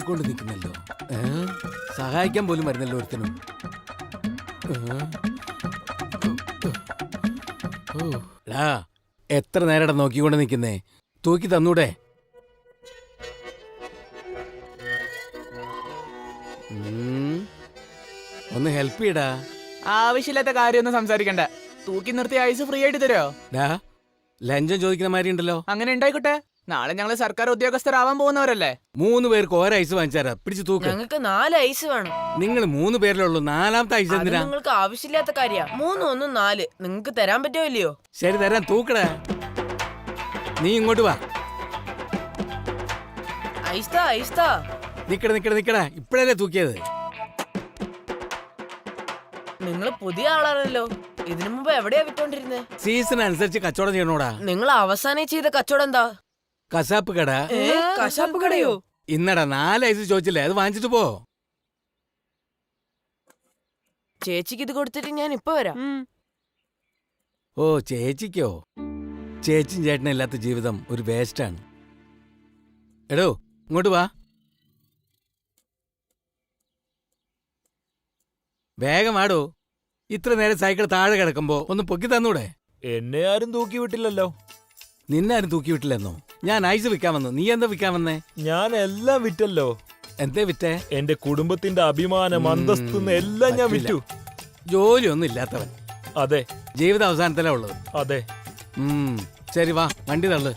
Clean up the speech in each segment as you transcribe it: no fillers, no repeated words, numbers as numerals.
നോക്കിക്കൊണ്ട് നിൽക്കുന്നല്ലോ. സഹായിക്കാൻ പോലും വരുന്നല്ലോ ഒരുത്തനും. എത്ര നേരം നോക്കിക്കൊണ്ട് നിൽക്കുന്നേ? തൂക്കി തന്നൂടെ? ഒന്ന് ഹെൽപ്പ് ചെയ്യടാ. ആവശ്യമില്ലാത്ത കാര്യമൊന്നും സംസാരിക്കണ്ട. തൂക്കി നിർത്തി ഐസ് ഫ്രീ ആയിട്ട് തരോ? ലഞ്ചം ചോദിക്കുന്ന മാതിരി ഉണ്ടല്ലോ. അങ്ങനെ ഉണ്ടായിക്കോട്ടെ. നാളെ ഞങ്ങള് സർക്കാർ ഉദ്യോഗസ്ഥരാവാൻ പോകുന്നവരല്ലേ. 3 പേർക്ക് ഓരോ ഐസ് വാങ്ങിച്ചാരാ. പിടിച്ചു തൂക്ക്. ഞങ്ങൾക്ക് 4 ഐസ് വേണം. നിങ്ങൾ 3 പേരിലുള്ളൂ. 4ാമത്തെ ഐസ് എന്തിനാ? നിങ്ങൾക്ക് ആവശ്യമില്ലാത്ത കാര്യ. 3 1 4 നിങ്ങൾക്ക് തരാൻ പറ്റുമോ ഇല്ലയോ? ശരി തരാൻ. തൂക്കട. നീ ഇങ്ങോട്ട് വാ. ഐസ്താ നിക്കട. ഇപ്പഴല്ലേ തൂക്കിയത്? നിങ്ങൾ പുതിയ ആളാണല്ലോ. ഇതിനു മുമ്പ് എവിടെയാ വിറ്റോണ്ടിരുന്നേ? സീസൺ അനുസരിച്ച് കച്ചവടം ചെയ്യണോടാ. നിങ്ങൾ അവസാനം ചെയ്ത കച്ചവടം എന്താ? കശാപ്പ് കട. കശാപ്പ് കടയോ? ഇന്നടാ 4 ഐസ് ചോദിച്ചില്ലേ, അത് വാങ്ങിച്ചിട്ട് പോ. ചേച്ചിക്ക് ഇത് കൊടുത്തിട്ട് ഞാൻ ഇപ്പൊ വരാം. ഓ ചേച്ചിക്കോ? ചേച്ചിയും ചേട്ടനും ഇല്ലാത്ത ജീവിതം ഒരു വേസ്റ്റാണ്. എടോ ഇങ്ങോട്ട് വാ. വേഗം ആടോ. ഇത്ര നേരം സൈക്കിൾ താഴെ കിടക്കുമ്പോ ഒന്ന് പൊക്കി തന്നൂടെ? എന്നെ ആരും തൂക്കി വിട്ടില്ലല്ലോ. നിന്നാരും തൂക്കി വിട്ടില്ലെന്നോ? ഞാൻ ഐസ് വിൽക്കാൻ വന്നു. നീ എന്താ വിൽക്കാൻ വന്നേ? ഞാൻ എല്ലാം വിറ്റല്ലോ. എന്തേ വിറ്റേ? എന്റെ കുടുംബത്തിന്റെ അഭിമാനം, അന്തസ്തു എല്ലാം ഞാൻ വിറ്റു. ജോലിയൊന്നും ഇല്ലാത്തവൻ. അതെ. ജീവിത അവസാനത്തിലാ ഉള്ളത്. അതെ. ശരി വാ, വണ്ടി തള്ളു.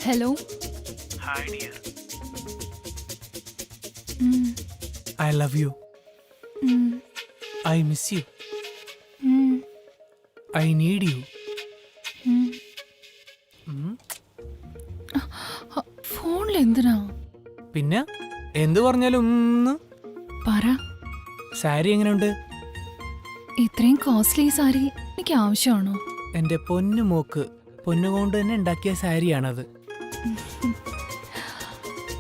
Hello. Hi dear. I love you. I miss you. I need you. ഫോണിൽ എന്തിനാ? പിന്നെ എന്തു പറഞ്ഞാലും പറ. സാരി എങ്ങനെയുണ്ട്? ഇത്രയും കോസ്റ്റ്ലി സാരി എനിക്ക് ആവശ്യമാണോ? എന്റെ പൊന്നു മോക്ക് പൊന്നുകൊണ്ട് തന്നെ ഉണ്ടാക്കിയ സാരിയാണത്.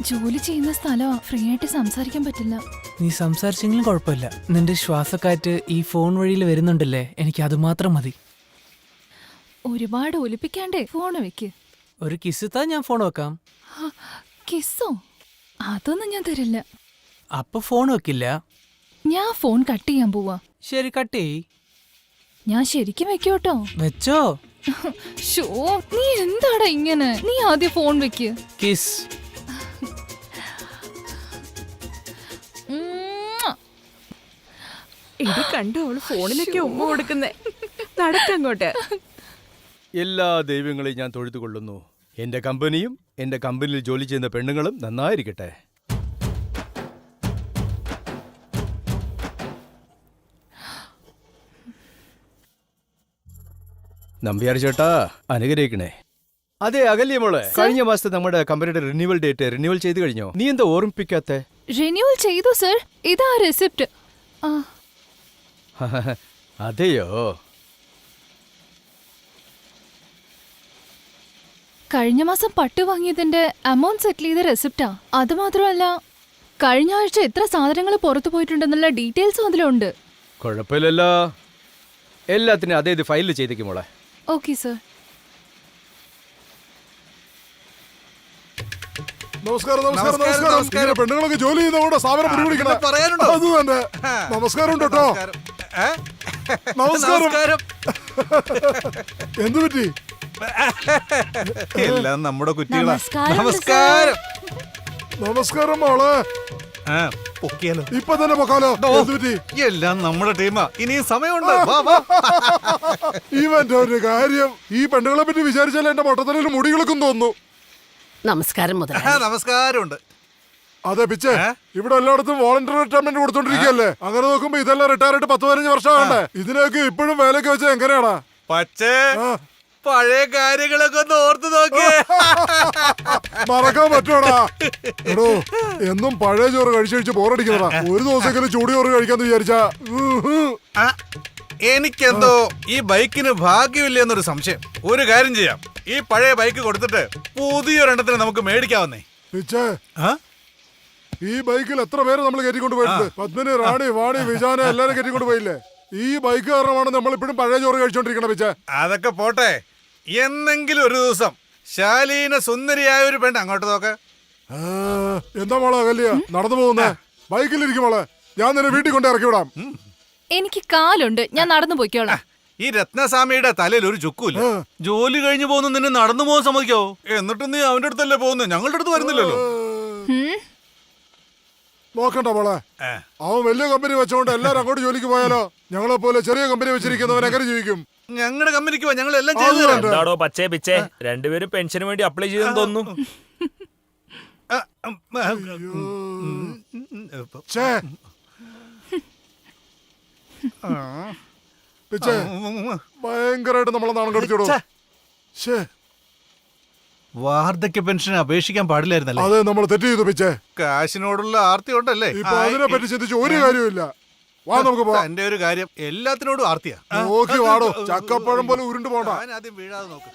ജോലി ചെയ്യുന്ന സ്ഥലമാ, ഫ്രീ ആയിട്ട് സംസാരിക്കാൻ പറ്റില്ല. നീ സംസാരിച്ചെങ്കിലും കുഴപ്പമില്ല. നിന്റെ ശ്വാസക്കാറ്റ് ഈ ഫോൺ വഴിയിൽ വരുന്നുണ്ടല്ലേ, എനിക്ക് അത് മാത്രം മതി. ഒരുപാട് ഒലിപ്പിക്കാണ്ടേ ഫോൺ വെക്ക്. ഒരു കിസ് താ, ഞാൻ ഫോൺ വെക്കാം. കിസ്സോ? അതൊന്നും ഞാൻ തരില്ല. അപ്പൊ ഫോൺ വെക്കില്ല? ഞാൻ ഫോൺ കട്ട് ചെയ്യാൻ പോവാ. ശരി, കട്ട് ചെയ്. ഞാൻ ശരിക്കും വെക്കോട്ടോ. വെച്ചോ. ഷോ, നീ എന്താടാ ഇങ്ങനെ? നീ ആദ്യം ഫോൺ വെക്ക്. കിസ്. ഇത് കണ്ടോ അവള് ഫോണിലൊക്കെ ഉമ്മ കൊടുക്കുന്നേ. നടക്കങ്ങോട്ട്. എല്ലാ ദൈവങ്ങളെയും ഞാൻ തൊഴുതുകൊള്ളുന്നു. എന്റെ കമ്പനിയും എന്റെ കമ്പനിയിൽ ജോലി ചെയ്യുന്ന പെണ്ണുങ്ങളും നന്നായിരിക്കട്ടെ. നമ്പ്യാർ ചേട്ടാ, അനുഗ്രഹിക്കണേ. അതെ അകല്യ മോളെ, കഴിഞ്ഞ മാസത്തെ നമ്മുടെ കമ്പനിയുടെ റിന്യൂവൽ ഡേറ്റ് റിന്യൂവൽ ചെയ്ത് കഴിഞ്ഞോ? നീ എന്താ ഓർമ്മിപ്പിക്കാത്തെ? റിന്യൂവൽ ചെയ്തു സർ. ഇതാ റെസിപ്റ്റ്. അതെയോ? കഴിഞ്ഞ മാസം പട്ട് വാങ്ങിയതിന്റെ അമൗണ്ട് സെറ്റിൽ ചെയ്ത റെസിപ്റ്റാ. അത് മാത്രമല്ല, കഴിഞ്ഞ ആഴ്ച എത്ര സാധനങ്ങൾ പുറത്തു പോയിട്ടുണ്ടെന്നുള്ള ഡീറ്റെയിൽസും അതിലുണ്ട്. കുഴപ്പമില്ലല്ലോ. എല്ലാത്തിനും അതേ ഇത് ഫയലിൽ ചെയ്തേക്കും മോളെ. Okay sir. നമസ്കാരം. പെണ്ണുങ്ങളൊക്കെ ജോലി ചെയ്തോടെ സ്ഥാപനം പിടിപിടിക്കണം. അത് തന്നെ. നമസ്കാരം കേട്ടോ. നമസ്കാരം. എന്തു പറ്റി? എല്ലാം നമ്മുടെ കുട്ടികളാ. നമസ്കാരം. നമസ്കാരം മോളെ. ഇപ്പൊ തന്നെ പൊക്കാലോ. എല്ലാം നമ്മുടെ ടീമാ. ഇനിയും സമയമുണ്ട്. ഇവന്റെ ഒരു കാര്യം, ഈ പെണ്ണുങ്ങളെ പറ്റി വിചാരിച്ചാൽ എന്റെ മൊട്ടത്തലയിൽ മുടികളൊക്കെ തോന്നുന്നു. നമസ്കാരം. നമസ്കാരമുണ്ട്. അതെ പിച്ചേ, ഇവിടെ എല്ലായിടത്തും വോളണ്ടറി റിട്ടയർമെന്റ് കൊടുത്തോണ്ടിരിക്കുകയല്ലേ. അങ്ങനെ നോക്കുമ്പോ ഇതെല്ലാം റിട്ടയർ ആയിട്ട് 10-15 വർഷമാകണ്ടേ. ഇതിനൊക്കെ ഇപ്പോഴും വേലൊക്കെ വെച്ചാൽ എങ്ങനെയാടാ? പക്ഷേ പഴയ കാര്യങ്ങളൊക്കെ ഒന്ന് ഓർത്ത് നോക്കിയേ. മറക്കാൻ പറ്റൂടാ. എടോ, എന്നും പഴയ ചോറ് കഴിച്ചു ബോറടിക്കുന്നതാ. ഒരു ദിവസമെങ്കിലും ചൂട് ചോറ് കഴിക്കാന്ന് വിചാരിച്ചാ. എനിക്കെന്തോ ഈ ബൈക്കിന് ഭാഗ്യമില്ലെന്നൊരു സംശയം. ഒരു കാര്യം ചെയ്യാം, ഈ പഴയ ബൈക്ക് കൊടുത്തിട്ട് പുതിയൊരെണ്ണത്തിന് നമുക്ക് മേടിക്കാവുന്നേ. പിച്ചേ, ഈ ബൈക്കിൽ എത്ര പേര് നമ്മൾ കയറ്റിക്കൊണ്ട് പോയിട്ടുണ്ട്. പത്മിനി, റാണി, വാണി, വിജാന എല്ലാരും കയറ്റിക്കൊണ്ട് പോയില്ലേ. ഈ ബൈക്ക് കാരണമാണ് നമ്മൾ ഇപ്പോഴും പഴയ ചോറ് കഴിച്ചോണ്ടിരിക്കണ പിച്ച. അതൊക്കെ പോട്ടെ, എന്നെങ്കിലും ഒരു ദിവസം ശാലീന സുന്ദരിയായ ഒരു പെണ്ണ് അങ്ങോട്ട് നോക്ക്. എന്താ മോളെ അകല്യ നടന്നു പോകുന്നേ? ബൈക്കിലിരിക്കും മോളെ, ഞാൻ നിന്നെ വീട്ടിൽ കൊണ്ട് ഇറക്കി വിടാം. എനിക്ക് കാലുണ്ട്, ഞാൻ നടന്നു പോയിക്കോളാം. ഈ രത്നസ്വാമിയുടെ തലയിൽ ഒരു ചുക്കൂല്ല. ജോലി കഴിഞ്ഞു പോകുന്നു നിന്നെ നടന്നു പോകാൻ സമ്മതിക്കാവോ? എന്നിട്ട് നീ അവന്റെ അടുത്തല്ലേ പോകുന്നത്, ഞങ്ങളുടെ അടുത്ത് വരുന്നില്ലല്ലോ. നോക്കണ്ട മോളെ, അവൻ വലിയ കമ്പനി വെച്ചോണ്ട് എല്ലാരും അങ്ങോട്ട് ജോലിക്ക് പോയാലോ? ഞങ്ങളെ പോലെ ചെറിയ കമ്പനി വെച്ചിരിക്കുന്നവൻ എങ്ങനെ ജീവിക്കും? ഞങ്ങളുടെ കമ്പനിക്ക് പോ, ഞങ്ങൾ എല്ലാം ചെയ്തു തരാം. എന്താടോ പച്ചേ പിച്ചേ, രണ്ടുപേരും പെൻഷന് വേണ്ടി അപ്ലൈ ചെയ്തെന്ന് തോന്നുന്നു. ഛേ, പിച്ചേ, ഭയങ്കരമായിട്ട് നമ്മളെ നാണം കടിച്ചോടോ. വാർദ്ധക്യ പെൻഷൻ അപേക്ഷിക്കാൻ പാടില്ലായിരുന്നല്ലേ? അതെ, നമ്മൾ തെറ്റ് ചെയ്തു പിച്ചേ. കാശിനോടുള്ള ആർത്തി ഉണ്ടല്ലേ? ഇപ്പൊ അതിനെ പറ്റി ചിന്തിച്ച് ഒരു കാര്യമില്ല. വാ നമുക്ക് പോവാം. എന്റെ ഒരു കാര്യം എല്ലാത്തിനോടും ആർത്തിയാ. നോക്കി വാടോ, ചക്കപ്പഴം പോലെ ഉരുണ്ടു പോണ്ട. ഞാൻ ആദ്യം വീഴാതെ നോക്ക്.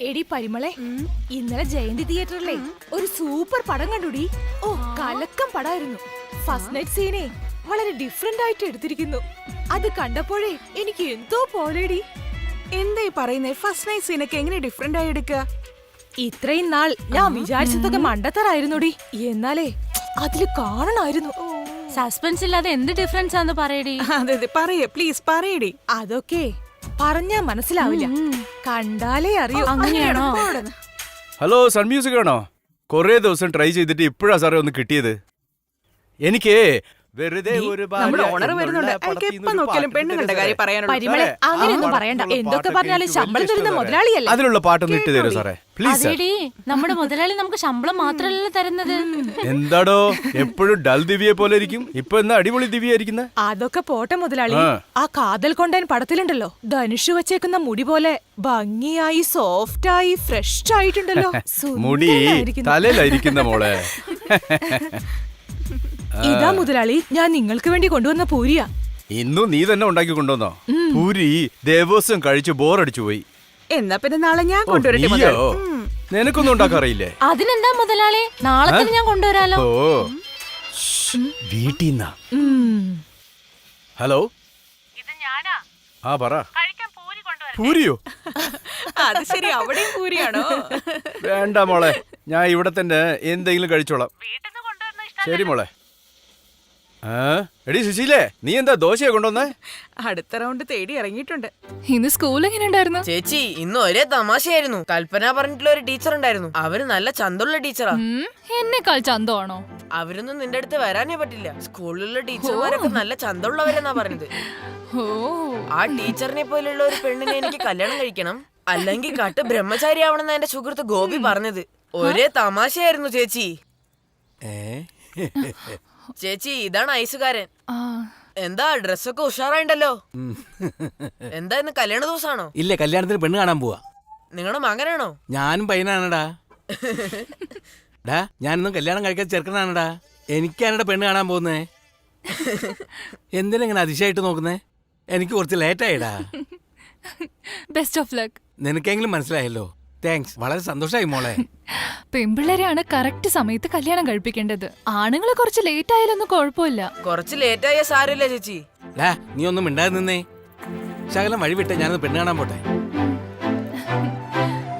എടി പരിമളെ, ഇന്നലെ ജയന്തി തിയേറ്ററിലെ ഒരു സൂപ്പർ പടം കണ്ടുടി. ഓ, കലക്കം പടായിരുന്നു. ഫസ്റ്റ് നൈറ്റ് സീനെ വളരെ ഡിഫറെന്റ് ആയിട്ട് എടുത്തിരിക്കുന്നു. അത് കണ്ടപ്പോഴേ എനിക്ക് എന്തോ പോലെടി. എന്തായി പറയുന്നേ? ഫസ്റ്റ് നൈറ്റ് സീനൊക്കെ എങ്ങനെ ഡിഫറെന്റ് ആയി എടുക്കുക? ഇത്രയും നാൾ ഞാൻ വിചാരിച്ചതൊക്കെ മണ്ടത്തരായിരുന്നുടി. എന്നാലേ അതില് കാണണമായിരുന്നു. സസ്പെൻസ് ഇല്ലാതെ എന്ത് ഡിഫറൻസ് ആണെന്ന് പറയടി. അതെ അതെ, പറയേ പ്ലീസ് പറയടി. അതൊക്കെ പറഞ്ഞാ മനസ്സിലാവില്ല, കണ്ടാലേ അറിയൂ. അങ്ങനെയാണോ? ഹലോ, സൺ മ്യൂസിക് ആണോ? കുറേ ദിവസം ട്രൈ ചെയ്തിട്ട് ഇപ്പോഴാ സാറേ ഒന്ന് കിട്ടിയത്. എനിക്ക് വെറുതെ ഒരു നമ്മുടെ ഓണർ വരുന്നുണ്ട്. അയാൾക്ക് എപ്പോ നോക്കിയാലും പെണ്ണുങ്ങളുടെ കാര്യം പറയാനുള്ളൂ. പരിമളെ, അങ്ങനെയൊന്നും പറയണ്ട. എന്തൊക്കെ പറഞ്ഞാലും ശമ്പളം തരുന്ന മുതലാളിയല്ലേ. അതിലുള്ള പാട്ടൊന്ന് ഇട്ട് തരൂ സാറേ, പ്ലീസ്. നമ്മുടെ മുതലാളി നമുക്ക് ശമ്പളം മാത്രമല്ല തരുന്നത്. എന്താടോ എപ്പോഴും ഡൽ ദിവ്യെ പോലെ ഇരിക്കും, ഇപ്പൊ എന്നാ അടിപൊളി ദിവ്യായിരിക്കുന്ന. അതൊക്കെ പോട്ടെ മുതലാളി. ആ കാതൽ കൊണ്ടൻ പടത്തിലുണ്ടല്ലോ, ധനുഷ് വെച്ചേക്കുന്ന മുടി പോലെ ഭംഗിയായി സോഫ്റ്റായി ഫ്രഷ് ആയിട്ടുണ്ടല്ലോ. മുടി തലയിലായിരിക്കുന്ന മോളെ. ഇതാ മുതലാളി, ഞാൻ നിങ്ങൾക്ക് വേണ്ടി കൊണ്ടുവന്ന പൂരിയാ. ഇന്നും നീ തന്നെ ഉണ്ടാക്കി കൊണ്ടുവന്നോ? പൂരി ദേവസ്വം കഴിച്ച് ബോറടിച്ചു പോയി. എന്നാ പിന്നെ നാളെ ഞാൻ കൊണ്ടുവരട്ടെ നീയോ? മുതലാളി. നിനക്കൊന്നും ഉണ്ടാക്കാറിയില്ലേ? അതിനെന്താ മുതലാളി, നാളെ തന്നെ ഞാൻ കൊണ്ടുവരാലോ. ഓ, വീട്ടിന്നാ. ഹലോ, ആ പറ. പൂരിയോ? അത് ശരി, അവിടെയും പൂരിയാണോ? വേണ്ട മോളെ, ഞാൻ ഇവിടെ തന്നെ എന്തെങ്കിലും കഴിച്ചോളാം. ശരി മോളെ. എടി സുശീലേ, നീ എന്താ ദോശയെ കൊണ്ടുവന്നേ? അടുത്ത റൗണ്ട് തേടി ഇറങ്ങിയിട്ടുണ്ട്. ഇന്ന് സ്കൂൾ എങ്ങനെ ഉണ്ടായിരുന്നു? ചേച്ചി, ഇന്ന് ഒരേ തമാശയായിരുന്നു. കൽപ്പന പറഞ്ഞിട്ടുള്ള ഒരു ടീച്ചർ ഉണ്ടായിരുന്നു. അവര് നല്ല ചന്തമുള്ള ടീച്ചറാ. എന്നെക്കാൾ ചന്തമാണോ? അവരൊന്നും നിന്റെ അടുത്ത് വരാനേ പറ്റില്ല. സ്കൂളിലുള്ള ടീച്ചർമാരൊക്കെ നല്ല ചന്തമുള്ളവരെന്നാ പറഞ്ഞത്. ഓ, ആ ടീച്ചറിനെ പോലുള്ള ഒരു പെണ്ണിനെ എനിക്ക് കല്യാണം കഴിക്കണം, അല്ലെങ്കിൽ കട്ട് ബ്രഹ്മചാരി ആവണമെന്ന് എന്റെ സുഹൃത്ത് ഗോപി പറഞ്ഞത്. ഒരേ തമാശയായിരുന്നു ചേച്ചി. ചേച്ചി, ഇതാണ് ഐസുകാരൻ. എന്താ ഡ്രസ്സൊക്കെ ഉഷാറായിണ്ടല്ലോ. എന്താ ഇന്ന് കല്യാണ ദിവസമാണോ? ഇല്ല, കല്യാണത്തിന് പെണ്ണ് കാണാൻ പോവാ. നിങ്ങളുടെ മകനാണോ? ഞാനും പയ്യനാണടാ. ഡാ, ഞാനൊന്നും കല്യാണം കഴിക്കാൻ ചെറുക്കനാണടാ. എനിക്കാണടാ പെണ്ണ് കാണാൻ പോകുന്നേ. എന്തിനെങ്ങനെ അതിശയായിട്ട് നോക്കുന്നേ? എനിക്ക് കുറച്ച് ലേറ്റായിടാ. Best of luck. നിനക്കെങ്കിലും മനസ്സിലായല്ലോ. താങ്ക്സ്, വളരെ സന്തോഷമായി മോളെ. പെൺപിള്ളേരെയാണ് കറക്റ്റ് സമയത്ത് കല്യാണം കഴിപ്പിക്കേണ്ടത്. ആണുങ്ങൾ കുറച്ച് ലേറ്റ് ആയാലൊന്നും കുഴപ്പമില്ല. കുറച്ച് ലേറ്റായ സാരമില്ല ചേച്ചി. ഡാ, നീ ഒന്നും മിണ്ടാതെ നിന്നേ. ശകലം വഴി വിട്ടേ, ഞാനൊന്ന് പെണ്ണ് കാണാൻ പോട്ടെ.